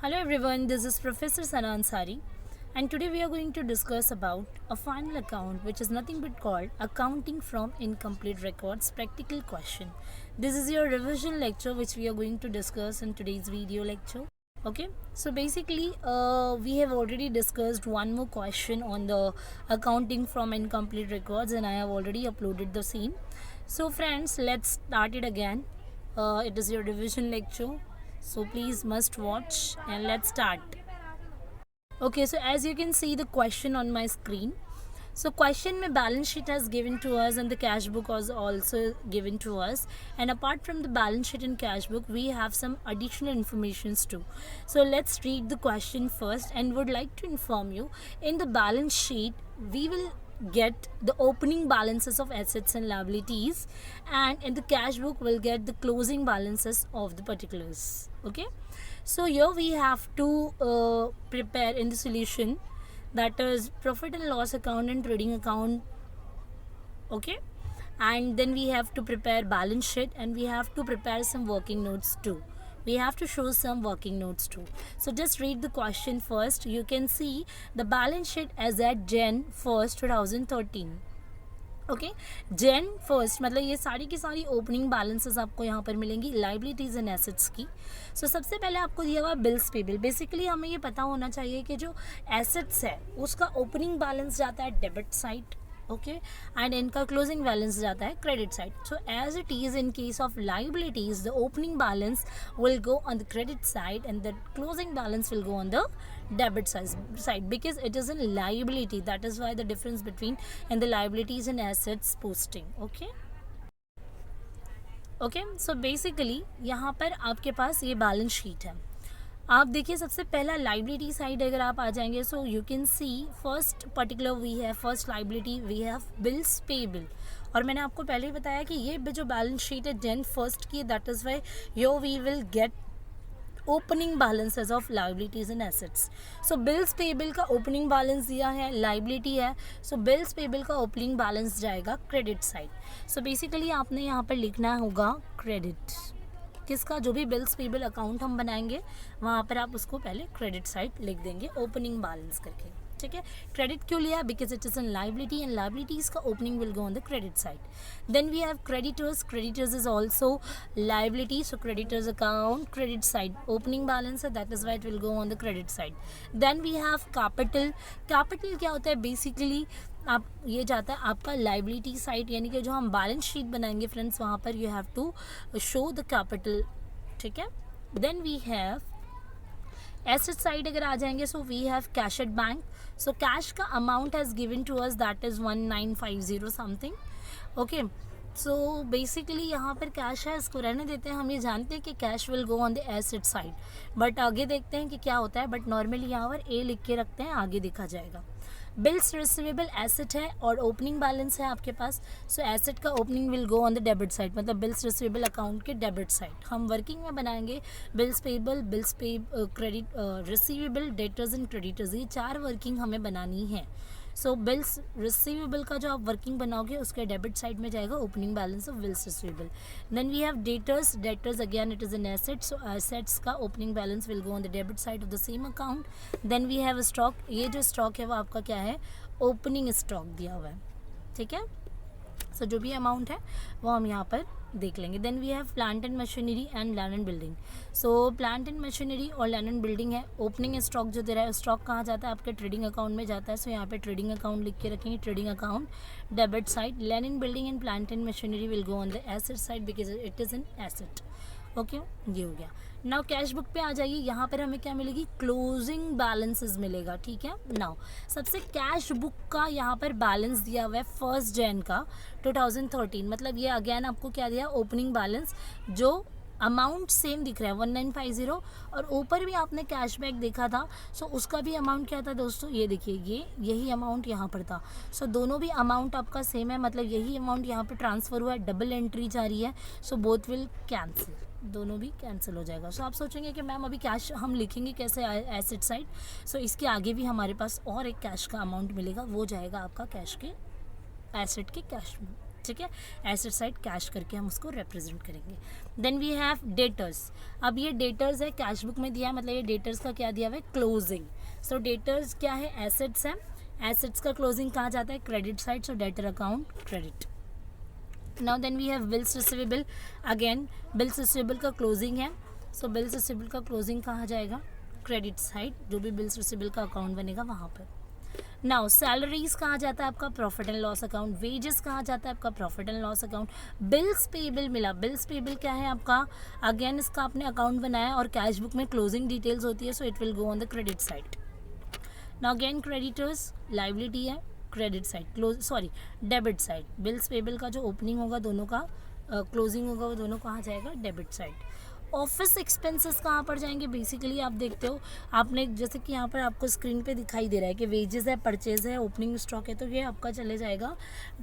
Hello everyone, this is Professor Sana Ansari, and today we are going to discuss about a final account which is nothing but called Accounting from Incomplete Records Practical Question. This is your revision lecture which we are going to discuss in today's video lecture. Okay, so basically we have already discussed one more question on the accounting from incomplete records and I have already uploaded the same. So friends, let's start it again. It is your revision lecture, so please must watch and let's start. Okay, so as you can see the question on my screen. So question mein balance sheet has given to us and the cash book was also given to us, and apart from the balance sheet and cash book we have some additional informations too. So let's read the question first and would like to inform you, in the balance sheet we will get the opening balances of assets and liabilities, and in the cash book we'll get the closing balances of the particulars. Okay, so here we have to prepare in the solution, that is profit and loss account and trading account. Okay, and then we have to prepare balance sheet and we have to prepare some working notes too. We have to show some working notes too. So just read the question first. You can see the balance sheet as at Jan 1st 2013. Okay, Jan first मतलब ये सारी की सारी opening balances आपको यहाँ पर मिलेंगी liabilities and assets की. सो सबसे पहले आपको दिया हुआ बिल्स पेबल. बेसिकली हमें ये पता होना चाहिए कि जो एसेट्स है उसका ओपनिंग बैलेंस जाता है डेबिट साइड, ओके, एंड इनका क्लोजिंग बैलेंस जाता है credit side. So as it is in case of liabilities, the opening balance will go on the credit side and the closing balance will go on the debit side because it is a liability. That is why the difference between and the liabilities and assets posting. Okay, so basically यहाँ पर आपके पास ये balance sheet है. आप देखिए सबसे पहला liability side अगर आप आ जाएंगे, so you can see first particular we है first liability we have bills payable. और मैंने आपको पहले ही बताया कि ये जो बैलेंस शीट है Jan 1st की, that is why you we will get opening balances of liabilities and assets. So bills payable का ओपनिंग बैलेंस दिया है, लाइबिलिटी है, सो बिल्स पेबल का ओपनिंग बैलेंस जाएगा क्रेडिट साइड. सो बेसिकली आपने यहाँ पर लिखना होगा क्रेडिट. किसका? जो भी बिल्स पेबल अकाउंट हम बनाएंगे वहाँ पर आप उसको पहले क्रेडिट साइड लिख देंगे ओपनिंग बैलेंस करके. ठीक है, क्रेडिट क्यों लिया? Because it is an liability and liabilities का opening will go on the credit side. Then we have creditors. Creditors is also liability, so creditors account credit side opening balance है, that is why it will go on the credit side. Then we have capital. Capital क्या होता है? Basically आप ये जाता है आपका liability side, यानी कि जो हम बैलेंस शीट बनाएंगे फ्रेंड्स वहाँ पर you have to show the capital. ठीक है, then we have asset side अगर आ जाएंगे, so we have cash at bank. So cash का amount has given to us, that is 1950 something. Okay, so basically यहाँ पर कैश है, इसको रहने देते हैं. हम ये जानते हैं कि cash will go on the asset side, but आगे देखते हैं कि क्या होता है. बट नॉर्मली यहाँ पर ए लिख के रखते हैं, आगे देखा जाएगा. बिल्स रिसीवेबल एसेट है और ओपनिंग बैलेंस है आपके पास. सो एसेट का opening will go on the debit side, मतलब बिल्स रिसीवेबल अकाउंट के डेबिट साइड. हम वर्किंग में बनाएंगे बिल्स पेबल, बिल्स पे credit receivable, debtors and creditors. ये चार वर्किंग हमें बनानी है. सो बिल्स रिसीवेबल का जो आप वर्किंग बनाओगे उसके डेबिट साइड में जाएगा opening balance of bills receivable. Then we have debtors. Debtors again it is an asset, so assets का opening balance will go on the debit side of the same account. Then we have stock. ये जो stock है वो आपका क्या है? Opening stock दिया हुआ है. ठीक है, सो जो भी अमाउंट है वो हम यहाँ पर देख लेंगे. Then we have plant and machinery and land and building. So plant and machinery और लैंड एंड बिल्डिंग है. ओपनिंग स्टॉक जो दे रहा है, स्टॉक कहाँ जाता है? आपके ट्रेडिंग अकाउंट में जाता है. सो यहाँ पे ट्रेडिंग अकाउंट लिख के रखेंगे, trading account debit side. Land and building and plant and machinery will go on the asset side because it is an asset. Okay, ये हो गया. नाउ कैश बुक पे आ जाइए. यहाँ पर हमें क्या मिलेगी? क्लोजिंग बैलेंसेस मिलेगा. ठीक है, नाउ सबसे कैश बुक का यहाँ पर बैलेंस दिया हुआ है 1 Jan का 2013. मतलब ये अगेन आपको क्या दिया? Opening balance. जो अमाउंट सेम दिख रहा है 1950, और ऊपर भी आपने कैशबैक देखा था. सो उसका भी अमाउंट क्या था दोस्तों? ये देखिए, ये यही अमाउंट यहाँ पर था. सो दोनों भी अमाउंट आपका सेम है, मतलब यही अमाउंट यहाँ पर ट्रांसफ़र हुआ है. डबल एंट्री जा रही है, सो बोथ विल कैंसिल, दोनों भी कैंसिल हो जाएगा. सो आप सोचेंगे कि मैम अभी कैश हम लिखेंगे कैसे एसेट साइड? सो इसके आगे भी हमारे पास और एक कैश का अमाउंट मिलेगा, वो जाएगा आपका कैश के एसेट के कैश में. ठीक है, एसेट साइड कैश करके हम उसको रिप्रेजेंट करेंगे। Then we have debtors. अब ये डेटर्स है, कैश बुक में दिया है, मतलब ये डेटर्स का क्या दिया हुआ है, क्लोजिंग। सो डेटर्स क्या है, एसेट्स है, एसेट्स का क्लोजिंग कहाँ जाता है, credit side, so debtor account credit. Now then we have bills receivable. Again bills receivable का क्लोजिंग है, सो बिल्स रिसीवेबल का क्लोजिंग कहाँ जाएगा, क्रेडिट साइड, जो भी बिल्स रिसीवेबल का अकाउंट बनेगा वहाँ पर। नाउ सैलरीज कहाँ जाता है आपका, profit and loss account. Wages कहाँ जाता है आपका, profit and loss account. Bills payable मिला, बिल्स पेबल क्या है आपका, अगेन इसका आपने अकाउंट बनाया और कैश बुक में क्लोजिंग डिटेल्स होती है, so it will go on the credit side. Now again creditors, liability है, credit side, close sorry debit side. Bills payable का जो ओपनिंग होगा दोनों का, क्लोजिंग होगा, वो दोनों कहाँ जाएगा, डेबिट साइड। ऑफिस एक्सपेंसेस कहाँ पर जाएंगे, बेसिकली आप देखते हो, आपने जैसे कि यहाँ पर आपको स्क्रीन पे दिखाई दे रहा है कि वेजेस है, परचेज है, ओपनिंग स्टॉक है, तो ये आपका चले जाएगा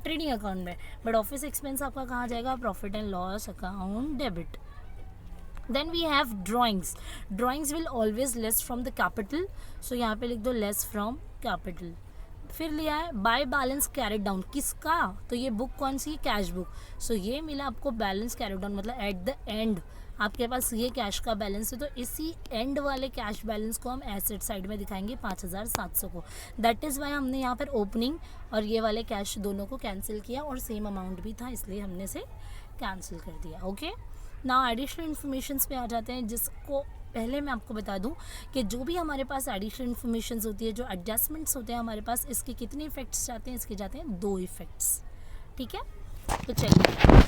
ट्रेडिंग अकाउंट में। बट ऑफिस एक्सपेंस आपका कहाँ जाएगा, profit and loss account debit. Then we have drawings. Drawings will always less from the capital, so यहाँ पे लिख दो लेस फ्रॉम कैपिटल। फिर लिया है बाय बैलेंस कैरिड डाउन, किसका, तो ये बुक कौन सी, कैश बुक। सो ये मिला आपको बैलेंस कैरिड डाउन, मतलब एट द एंड आपके पास ये कैश का बैलेंस है, तो इसी एंड वाले कैश बैलेंस को हम एसेट साइड में दिखाएंगे 5700 को। दैट इज़ वाई हमने यहाँ पर ओपनिंग और ये वाले कैश दोनों को कैंसिल किया, और सेम अमाउंट भी था इसलिए हमने से कैंसिल कर दिया। ओके, नाउ एडिशनल इन्फॉर्मेशंस पे आ जाते हैं, जिसको पहले मैं आपको बता दूं कि जो भी हमारे पास एडिशनल इन्फॉर्मेशंस होती है, जो एडजस्टमेंट्स होते हैं हमारे पास, इसके कितने इफेक्ट्स जाते हैं, इसके जाते हैं 2 इफेक्ट्स। ठीक है, तो चलिए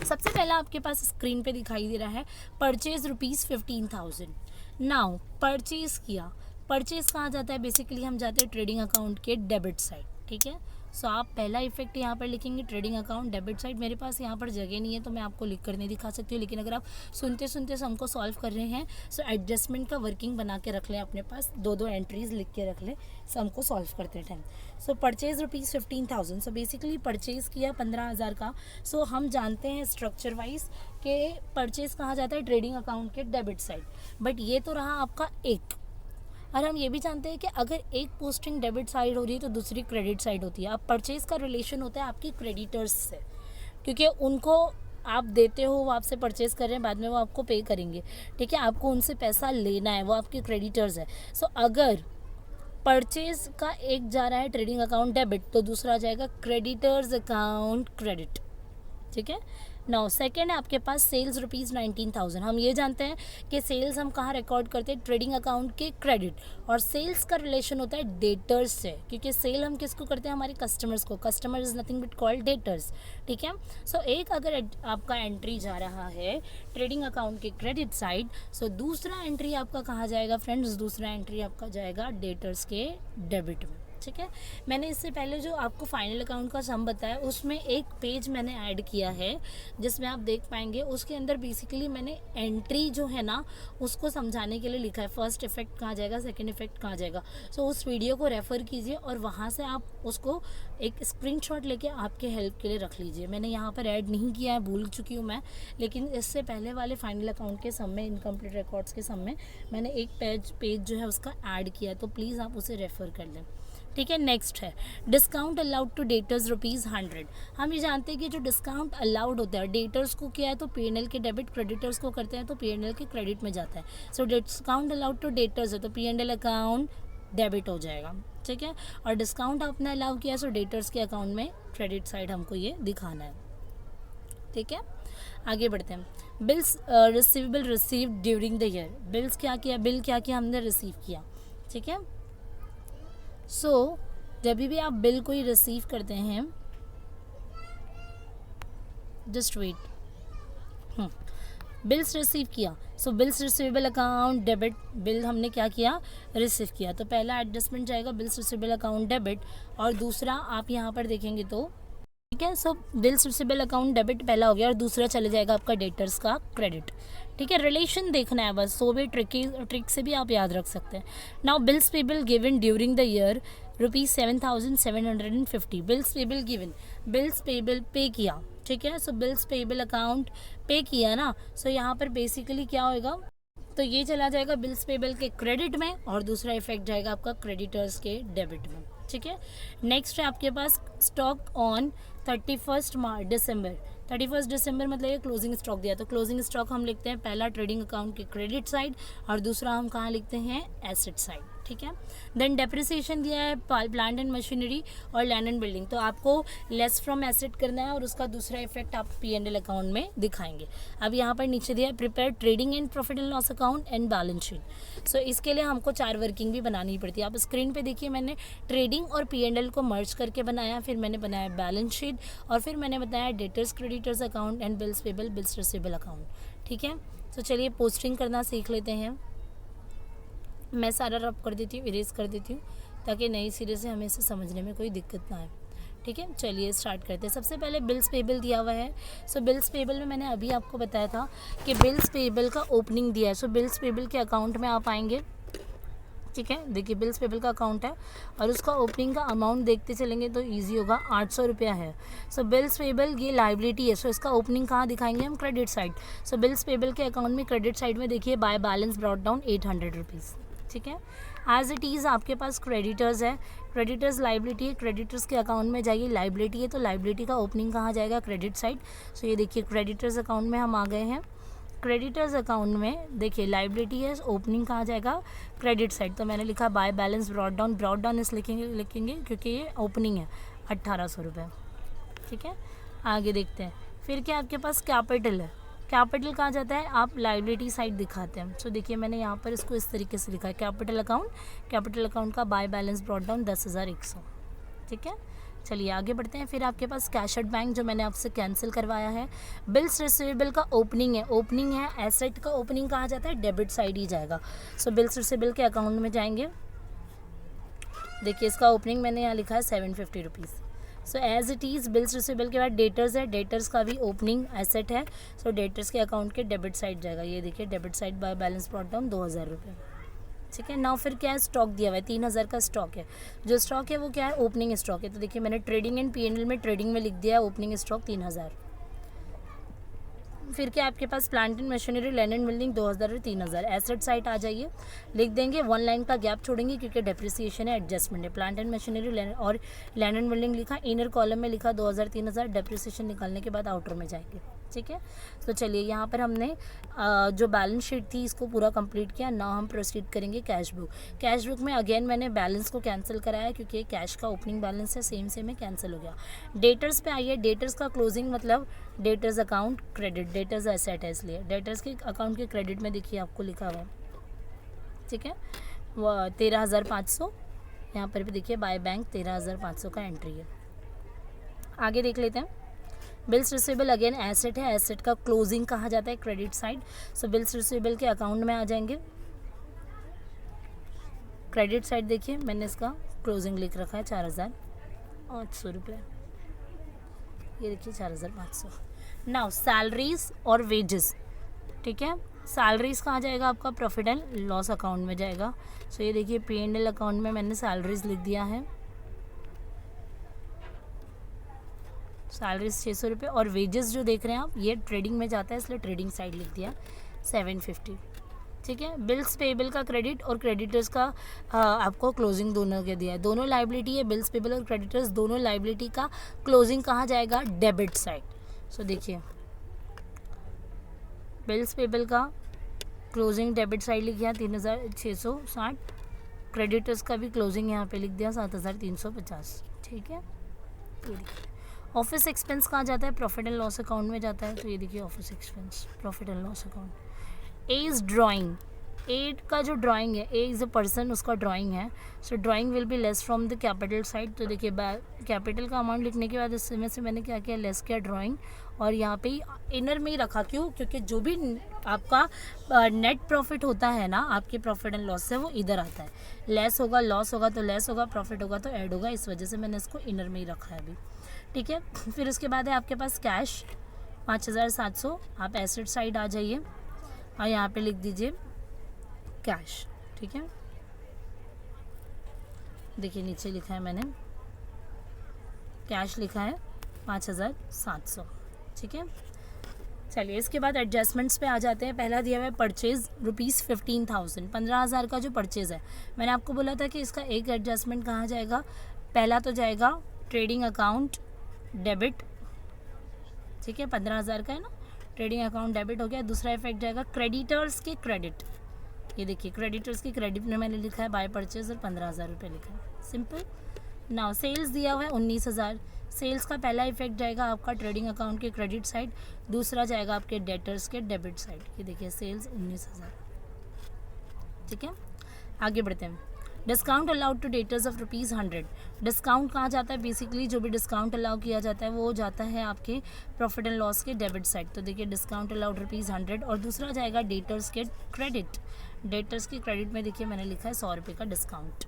सबसे पहला आपके पास स्क्रीन पे दिखाई दे रहा है परचेज ₹15,000। नाउ परचेज किया, परचेज कहाँ जाता है, बेसिकली हम जाते हैं ट्रेडिंग अकाउंट के डेबिट साइड। ठीक है, सो आप पहला इफेक्ट यहाँ पर लिखेंगे ट्रेडिंग अकाउंट डेबिट साइड। मेरे पास यहाँ पर जगह नहीं है तो मैं आपको लिख कर नहीं दिखा सकती हूँ, लेकिन अगर आप सुनते सुनते हमको सॉल्व कर रहे हैं, सो एडजस्टमेंट का वर्किंग बना के रख लें अपने पास, 2 एंट्रीज लिख के रख लें हमको सॉल्व करते टाइम। सो परचेज ₹15,000, सो बेसिकली परचेज किया 15,000 का। सो हम जानते हैं स्ट्रक्चर वाइज कि परचेज कहाँ जाता है, ट्रेडिंग अकाउंट के डेबिट साइड। बट ये तो रहा आपका एक, और हम ये भी जानते हैं कि अगर एक पोस्टिंग डेबिट साइड हो रही है तो दूसरी क्रेडिट साइड होती है। अब परचेज़ का रिलेशन होता है आपकी क्रेडिटर्स से, क्योंकि उनको आप देते हो, वो आपसे परचेज़ कर रहे हैं, बाद में वो आपको पे करेंगे। ठीक है, आपको उनसे पैसा लेना है, वो आपके क्रेडिटर्स है। सो अगर परचेज़ का एक जा रहा है ट्रेडिंग अकाउंट डेबिट, तो दूसरा जाएगा क्रेडिटर्स अकाउंट क्रेडिट। ठीक है, नाउ सेकेंड है आपके पास सेल्स ₹19,000। हम ये जानते हैं कि सेल्स हम कहाँ रिकॉर्ड करते हैं, ट्रेडिंग अकाउंट के क्रेडिट, और सेल्स का रिलेशन होता है डेटर्स से, क्योंकि सेल हम किसको करते हैं, हमारे कस्टमर्स को। Customer is nothing but called debtors. ठीक है, सो एक अगर आपका एंट्री जा रहा है ट्रेडिंग अकाउंट के क्रेडिट साइड, सो दूसरा एंट्री आपका कहाँ जाएगा फ्रेंड्स, दूसरा एंट्री आपका जाएगा डेटर्स के डेबिट में। ठीक है, मैंने इससे पहले जो आपको फाइनल अकाउंट का सम बताया, उसमें एक पेज मैंने ऐड किया है जिसमें आप देख पाएंगे, उसके अंदर बेसिकली मैंने एंट्री जो है ना उसको समझाने के लिए लिखा है, फर्स्ट इफेक्ट कहाँ जाएगा, सेकंड इफेक्ट कहाँ जाएगा। सो उस वीडियो को रेफ़र कीजिए और वहाँ से आप उसको एक स्क्रीनशॉट लेके आपके हेल्प के लिए रख लीजिए। मैंने यहाँ पर ऐड नहीं किया है, भूल चुकी हूँ मैं, लेकिन इससे पहले वाले फाइनल अकाउंट के सम में, इनकम्प्लीट रिकॉर्ड्स के सम में मैंने एक पेज जो है उसका ऐड किया है, तो प्लीज़ आप उसे रेफ़र कर लें। ठीक है, नेक्स्ट है डिस्काउंट अलाउड टू डेटर्स ₹100। हम ये जानते हैं कि जो डिस्काउंट अलाउड होता है डेटर्स को किया है तो पीएनएल के डेबिट, क्रेडिटर्स को करते हैं तो पीएनएल के क्रेडिट में जाता है। So discount allowed to debtors है तो पीएनएल अकाउंट डेबिट हो जाएगा। ठीक है, और डिस्काउंट आपने अलाउ किया सो डेटर्स के अकाउंट में क्रेडिट साइड हमको ये दिखाना है। ठीक है, आगे बढ़ते हैं। Bills receivable received during the year. Bills क्या किया, बिल क्या किया, हमने रिसीव किया। ठीक है, सो जब भी आप बिल कोई रिसीव करते हैं, जस्ट वेट, बिल्स रिसीव किया, so bills receivable account debit, bill हमने क्या किया, रिसीव किया, तो पहला एडजस्टमेंट जाएगा बिल्स रिसीवेबल अकाउंट डेबिट, और दूसरा आप यहाँ पर देखेंगे तो ठीक है, so bills receivable account debit पहला हो गया और दूसरा चले जाएगा आपका डेटर्स का क्रेडिट। ठीक है, रिलेशन देखना है बस, सो भी ट्रिक से भी आप याद रख सकते हैं। Now bills payable given during the year ₹7,750। Bills payable given, bills payable पे किया। ठीक है, सो बिल्स पेबल अकाउंट पे किया ना, सो यहाँ पर बेसिकली क्या होगा, तो ये चला जाएगा बिल्स पेबल के क्रेडिट में और दूसरा इफेक्ट जाएगा आपका क्रेडिटर्स के डेबिट में। ठीक है। नेक्स्ट है आपके पास स्टॉक ऑन 31 दिसंबर। 31 दिसंबर मतलब ये क्लोजिंग स्टॉक दिया, तो क्लोजिंग स्टॉक हम लिखते हैं पहला ट्रेडिंग अकाउंट के क्रेडिट साइड और दूसरा हम कहाँ लिखते हैं एसेट साइड, ठीक है। देन डेप्रिसिएशन दिया है प्लांट एंड मशीनरी और लैंड एंड बिल्डिंग, तो आपको लेस फ्रॉम एसेट करना है और उसका दूसरा इफेक्ट आप P&L अकाउंट में दिखाएंगे। अब यहाँ पर नीचे दिया है prepare trading and profit and loss account and balance sheet. So इसके लिए हमको 4 वर्किंग भी बनानी पड़ती है। आप स्क्रीन पे देखिए, मैंने ट्रेडिंग और P&L को मर्ज करके बनाया, फिर मैंने बनाया बैलेंस शीट और फिर मैंने बताया debtors creditors account and bills payable bills receivable account, ठीक है। तो चलिए पोस्टिंग करना सीख लेते हैं। मैं सारा रब कर देती हूँ, इरेज कर देती हूँ ताकि नई सिरे से हमें इसे समझने में कोई दिक्कत ना आए, ठीक है। चलिए स्टार्ट करते हैं। सबसे पहले बिल्स पेबल दिया हुआ है। सो बिल्स पेबल में मैंने अभी आपको बताया था कि बिल्स पेबल का ओपनिंग दिया है। सो बिल्स पेबल के अकाउंट में आप आएंगे, ठीक है। देखिए बिल्स पेबल का अकाउंट है और उसका ओपनिंग का अमाउंट देखते चलेंगे तो इजी होगा, 800 रुपया है। सो बिल्स पेबल ये लाइबिलिटी है, सो इसका ओपनिंग कहाँ दिखाएंगे हम, क्रेडिट साइड। सो बिल्स पेबल के अकाउंट में क्रेडिट साइड में देखिए by balance brought down 800 rupees, ठीक है। एज इट इज़ आपके पास क्रेडिटर्स है, क्रेडिटर्स लाइबिलिटी है, क्रेडिटर्स के अकाउंट में जाइए, लाइबिलिटी है तो लाइबिलिटी का ओपनिंग कहाँ जाएगा, क्रेडिट साइड। सो ये देखिए क्रेडिटर्स अकाउंट में हम आ गए हैं। क्रेडिटर्स अकाउंट में देखिए लाइबिलिटी है, ओपनिंग कहाँ जाएगा, क्रेडिट साइड। तो मैंने लिखा बाय बैलेंस ब्रॉट डाउन इस लिखेंगे क्योंकि ये ओपनिंग है 1800 रुपये, ठीक है। आगे देखते हैं। फिर क्या आपके पास कैपिटल है, कैपिटल कहाँ जाता है, आप लाइबिलिटी साइड दिखाते हैं। सो देखिए मैंने यहाँ पर इसको इस तरीके से लिखा है कैपिटल अकाउंट का बाय बैलेंस ब्रॉट डाउन 10,100, ठीक है। चलिए आगे बढ़ते हैं। फिर आपके पास कैश एट बैंक जो मैंने आपसे कैंसिल करवाया है। बिल्स रिसीवेबल का ओपनिंग है, एसेट का ओपनिंग कहाँ जाता है, डेबिट साइड ही जाएगा। सो बिल्स रिसीवेबल के अकाउंट में जाएंगे, देखिए इसका ओपनिंग मैंने यहाँ लिखा है 750 rupees. So as it is bills receivable के बाद डेटर्स है, डेटर्स का भी ओपनिंग एसेट है। सो डेटर्स के अकाउंट के डेबिट साइड जाएगा, ये देखिए debit side by balance brought down 2000 रुपये, ठीक है। नाउ फिर क्या है, स्टॉक दिया हुआ है 3000 का स्टॉक है। जो स्टॉक है वो क्या है, ओपनिंग स्टॉक है। तो देखिए मैंने ट्रेडिंग एंड P&L में ट्रेडिंग में लिख दिया है ओपनिंग स्टॉक 3000। फिर क्या आपके पास plant and machinery land and building 2000 और 3000। एसेट साइड आ जाइए, लिख देंगे 1 लाइन का गैप छोड़ेंगे क्योंकि डेप्रिसिएशन है, एडजस्टमेंट है। प्लांट एंड मशीनरी और लैंड एंड बिल्डिंग लिखा, इनर कॉलम में लिखा 2000 3000, डेप्रिसिएशन निकालने के बाद आउटर में जाएंगे, ठीक है। तो चलिए यहाँ पर हमने जो बैलेंस शीट थी इसको पूरा कंप्लीट किया। ना हम प्रोसीड करेंगे कैश बुक। कैश बुक में अगेन मैंने बैलेंस को कैंसिल कराया क्योंकि कैश का ओपनिंग बैलेंस है, सेम में कैंसिल हो गया। डेटर्स पे आइए, डेटर्स का क्लोजिंग मतलब debtors account credit, debtors asset है इसलिए डेटर्स के अकाउंट के क्रेडिट में देखिए आपको लिखा हुआ है, ठीक है, वो 13,500। यहाँ पर भी देखिए बाय बैंक 13,500 का एंट्री है। आगे देख लेते हैं। बिल्स रिसीवेबल अगेन एसेट है, एसेट का क्लोजिंग कहा जाता है क्रेडिट साइड। सो बिल्स रिसीवेबल के अकाउंट में आ जाएंगे, क्रेडिट साइड देखिए मैंने इसका क्लोजिंग लिख रखा है 4,800 रुपये, ये देखिए 4,500। नाउ सैलरीज और वेजेस, ठीक है। सैलरीज कहाँ जाएगा, आपका प्रॉफिट एंड लॉस अकाउंट में जाएगा। सो ये देखिए P&L अकाउंट में मैंने सैलरीज लिख दिया है, सैलरीज 600 रुपये। और वेजेस जो देख रहे हैं आप ये ट्रेडिंग में जाता है इसलिए ट्रेडिंग साइड लिख दिया 750, ठीक है। बिल्स पेबल का क्रेडिट और क्रेडिटर्स का आपको क्लोजिंग दोनों के दिया है, दोनों लाइबिलिटी है। बिल्स पेबल और क्रेडिटर्स दोनों लाइबिलिटी का क्लोजिंग कहाँ जाएगा, डेबिट साइड। सो देखिए बिल्स पेबल का क्लोजिंग डेबिट साइड लिख दिया 3660, क्रेडिटर्स का भी क्लोजिंग यहाँ पे लिख दिया 7350, ठीक है। ये देखिए ऑफिस एक्सपेंस कहाँ जाता है, प्रॉफिट एंड लॉस अकाउंट में जाता है। तो ये देखिए office expense profit and loss account. A is drawing, A का जो ड्राइंग है, ए इज़ अ पर्सन, उसका ड्राइंग है। So drawing will be less from the capital side. तो देखिए कैपिटल का अमाउंट लिखने के बाद इसमें से मैंने क्या किया, लेस किया ड्राइंग और यहाँ पे इनर में ही रखा। क्यों, क्योंकि जो भी आपका नेट प्रॉफिट होता है ना आपके प्रॉफिट एंड लॉस से, वो इधर आता है। लेस होगा, लॉस होगा तो लेस होगा, प्रॉफिट होगा तो ऐड होगा, इस वजह से मैंने इसको इनर में ही रखा है अभी, ठीक है। फिर उसके बाद है आपके पास कैश 5,700। आप एसेट साइड आ जाइए और यहाँ पे लिख दीजिए कैश, ठीक है। देखिए नीचे लिखा है मैंने कैश लिखा है 5,700, ठीक है। चलिए इसके बाद एडजस्टमेंट्स पे आ जाते हैं। पहला दिया हुआ है परचेज ₹15,000, 15,000 का जो परचेज़ है। मैंने आपको बोला था कि इसका एक एडजस्टमेंट कहाँ जाएगा, पहला तो जाएगा ट्रेडिंग अकाउंट डेबिट, ठीक है, 15,000 का है ना, ट्रेडिंग अकाउंट डेबिट हो गया। दूसरा इफेक्ट जाएगा क्रेडिटर्स के क्रेडिट, ये देखिए क्रेडिटर्स की क्रेडिट में मैंने लिखा है बाय परचेज और 15,000 रुपये लिखा है, सिंपल। नाउ सेल्स दिया हुआ है 19,000, सेल्स का पहला इफेक्ट जाएगा आपका ट्रेडिंग अकाउंट के क्रेडिट साइड, दूसरा जाएगा आपके डेटर्स के डेबिट साइड, ये देखिए सेल्स 19,000, ठीक है। आगे बढ़ते हैं। Discount allowed to debtors of ₹100, discount कहाँ जाता है, बेसिकली जो भी डिस्काउंट अलाउ किया जाता है वो जाता है आपके प्रॉफिट एंड लॉस के डेबिट साइड, तो देखिए डिस्काउंट अलाउड ₹100। और दूसरा जाएगा डेटर्स के क्रेडिट, डेटर्स के क्रेडिट में देखिए मैंने लिखा है 100 रुपये का डिस्काउंट।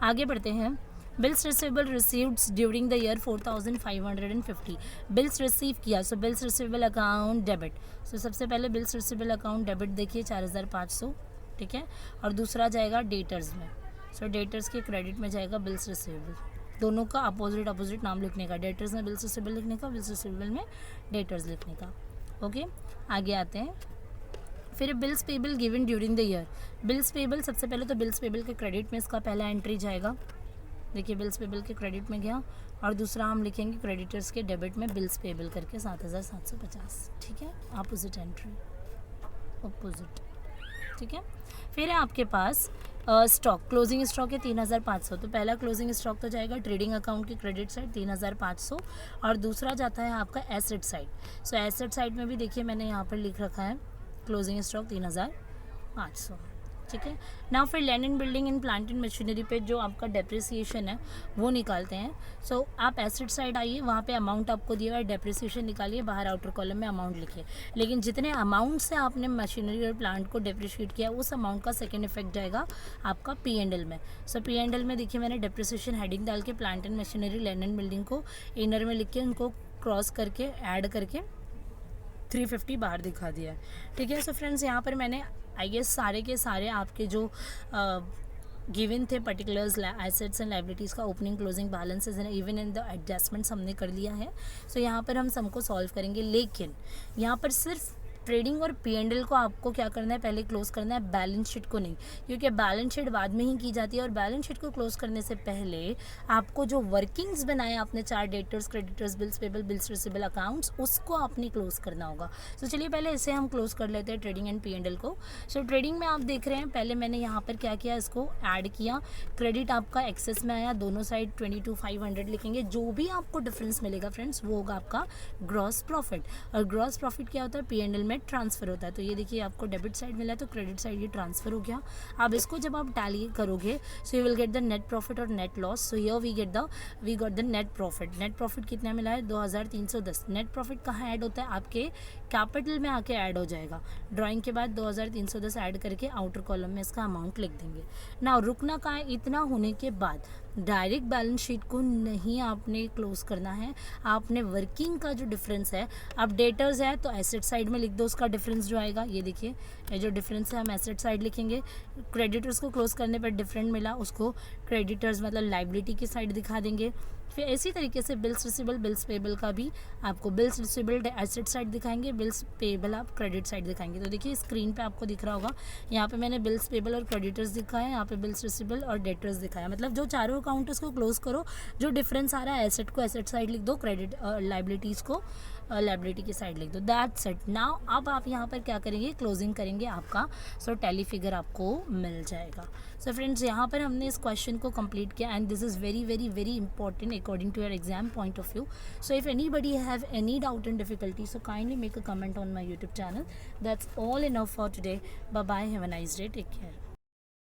आगे बढ़ते हैं। Bills receivable received during the year 4,550, bills receive किया, so bills receivable account debit, सो सबसे पहले बिल्स रिसीवेबल अकाउंट डेबिट देखिए 4,500, ठीक है। और दूसरा जाएगा डेटर्स में, सो डेटर्स के क्रेडिट में जाएगा बिल्स रिसीवेबल, दोनों का अपोजिट नाम लिखने का, डेटर्स में बिल्स रिसीवेबल लिखने का, बिल्स रिसीवेबल में डेटर्स लिखने का, ओके। आगे आते हैं। फिर bills payable given during the year, bills payable सबसे पहले तो बिल्स पेबल के क्रेडिट में इसका पहला एंट्री जाएगा, देखिए बिल्स पेबल के क्रेडिट में गया, और दूसरा हम लिखेंगे क्रेडिटर्स के डेबिट में बिल्स पेबल करके 7,750, ठीक है, अपोजिट एंट्री, अपोजिट, ठीक है। फिर है आपके पास स्टॉक, क्लोजिंग स्टॉक है 3,500, तो पहला क्लोजिंग स्टॉक तो जाएगा ट्रेडिंग अकाउंट की क्रेडिट साइड 3,500, और दूसरा जाता है आपका एसेट साइड, सो एसेट साइड में भी देखिए मैंने यहाँ पर लिख रखा है क्लोजिंग स्टॉक 3,500, ठीक है। नाउ फिर land and building and plant and machinery पे जो आपका डेप्रिसिएशन है वो निकालते हैं। सो आप एसेट साइड आइए, वहाँ पे अमाउंट आपको दिया हुआ है, डेप्रिसिएशन निकालिए, बाहर आउटर कॉलम में अमाउंट लिखिए, लेकिन जितने अमाउंट से आपने मशीनरी और प्लांट को डेप्रिशिएट किया उस अमाउंट का सेकेंड इफेक्ट जाएगा आपका P&L में। सो P&L में देखिए मैंने डेप्रिसिएशन हेडिंग डाल के plant and machinery land and building को इनर में लिख के उनको क्रॉस करके ऐड करके 350 बाहर दिखा दिया है, ठीक है। सो फ्रेंड्स यहाँ पर मैंने आई गेस सारे के सारे आपके जो गिवन थे पर्टिकुलर्स एसेट्स एंड लाइबिलिटीज़ का opening closing balances and even in the adjustments हमने कर लिया है। सो यहाँ पर हम सबको सॉल्व करेंगे, लेकिन यहाँ पर सिर्फ ट्रेडिंग और P&L को आपको क्या करना है, पहले क्लोज करना है, बैलेंस शीट को नहीं, क्योंकि बैलेंस शीट बाद में ही की जाती है, और बैलेंस शीट को क्लोज करने से पहले आपको जो वर्किंग्स बनाए आपने 4 debtors, creditors, bills payable, bills receivable accounts, उसको आपने क्लोज करना होगा। तो चलिए पहले इसे हम क्लोज कर लेते हैं ट्रेडिंग एंड P&L को। सो ट्रेडिंग में आप देख रहे हैं पहले मैंने यहाँ पर क्या किया, इसको ऐड किया, क्रेडिट आपका एक्सेस में आया, दोनों साइड 22,500 लिखेंगे, जो भी आपको डिफरेंस मिलेगा फ्रेंड्स वो होगा आपका ग्रॉस प्रॉफिट, और ग्रॉस प्रॉफिट क्या होता है, P&L में ट्रांसफर होता है। तो ये देखिए आपको डेबिट साइड मिला है तो क्रेडिट साइड ये ट्रांसफर हो गया। अब इसको जब आप टैली करोगे so you will get the net profit और net loss. So here we got the net profit. Net profit कितना मिला है, 2,310। नेट प्रॉफिट कहाँ ऐड होता है, आपके कैपिटल में आके ऐड हो जाएगा। ड्राइंग के बाद 2,310 ऐड करके आउटर कॉलम में इसका अमाउंट लिख देंगे। ना रुकना कहाँ है, इतना होने के बाद डायरेक्ट बैलेंस शीट को नहीं आपने क्लोज करना है, आपने वर्किंग का जो डिफरेंस है, अब डेटर्स है तो एसेट साइड में लिख दो उसका डिफरेंस जो आएगा, ये देखिए ये जो डिफरेंस है हम एसेट साइड लिखेंगे। क्रेडिटर्स को क्लोज करने पर डिफरेंट मिला, उसको क्रेडिटर्स मतलब लाइबिलिटी की साइड दिखा देंगे। फिर इसी तरीके से बिल्स रिसीवेबल, बिल्स पेबल का भी आपको बिल्स रिसीवेबल एसेट साइड दिखाएंगे, बिल्स पेबल आप क्रेडिट साइड दिखाएंगे। तो देखिए स्क्रीन पे आपको दिख रहा होगा, यहाँ पे मैंने बिल्स पेबल और क्रेडिटर्स दिखाया, यहाँ पे बिल्स रिसीवेबल और डेटर्स दिखाया। मतलब जो चारों अकाउंट उसको क्लोज करो, जो डिफरेंस आ रहा है एसेट को एसेट साइड लिख दो, क्रेडिट लाइबिलिटीज़ को लाइबिलिटी की साइड लिख दो। That's it. नाउ अब आप यहाँ पर क्या करेंगे, क्लोजिंग करेंगे आपका, सो टैली फिगर आपको मिल जाएगा। सो फ्रेंड्स यहाँ पर हमने इस क्वेश्चन को कंप्लीट किया and this is very very very important according to your exam point of view. So if anybody have any doubt and difficulty so kindly make a comment on my YouTube channel. That's all enough for today. Bye bye, have a nice day, take care.